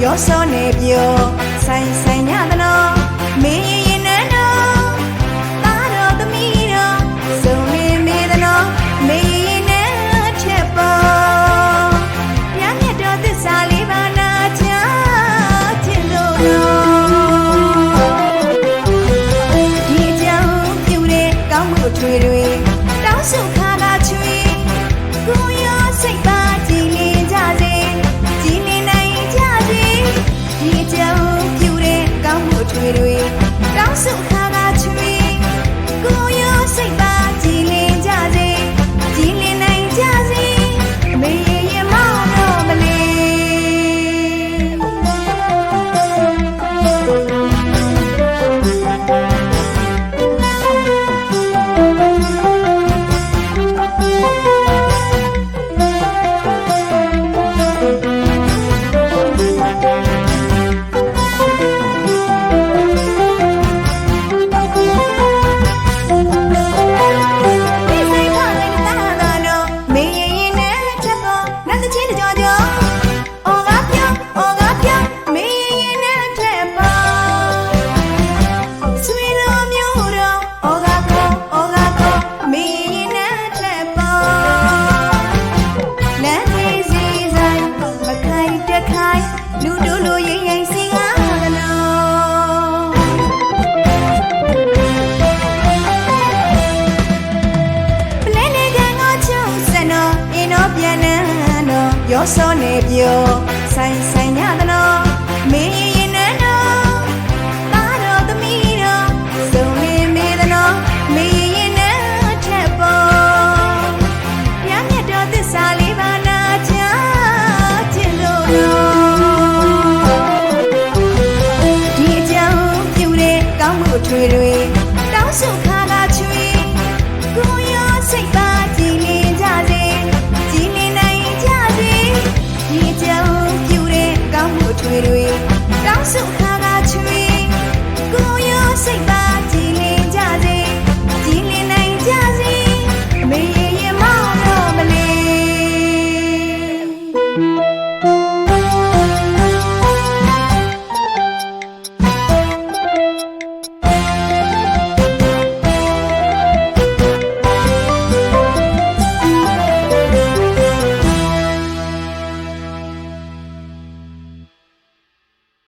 ရောစောနေပြောဆိုင်ဆိုင်ညသနောမင်းရင်နဲ့တော့သားတော်သမီးတော်စုံနေမေသနောမင်းရင်နဲ့ချက်ပေါ်ညမြတ်တော်သစ္စာလေးပါးနာချခြင်းလို့ဒီအကြောင်းပြုတဲ့ကောင်းမှုအထွေတွေတောင်းဆုခါကချွေကိုရောစိတ်ပါကြည်လင်ကြစေကြည်လင်နိုင်ကြစေဒီအကြောင်းပြုတဲ့ကောင်းမှုအထွေတွေတောင်းဆုခါကချွေကိုရောစိတ်ပါကြည်လင်ကြစေကြည်လင်နိုင်ကြစေမေရင်မောင်းတော့မလေးလူတို့လိုရိမ့်ရိမ့်စီကားကနော်ပလဲနေကငါချုံစံတော်အင်းတော်ပြန်နန်းတော်ရောစောနေပြောဆိုင်ဆိုင်ညသနောမင်းရင်နဲ့တော့သားတော်သမီးတော်စုံနေမေသနောမင်းရင်နဲ့ထက်ပေါ်ညမြတ်တော်သစ္စာလေးပါးနာချခြင်းလို့ထွေတွေတောင်းဆုခါကချွေကိုရောစိတ်ပါကြည်လင်ကြစေကြည်လင်နိုင်ကြစေဒီအကြောင်းပြုတဲ့ကောင်းမှုထွေတွေတောင်းဆုခါ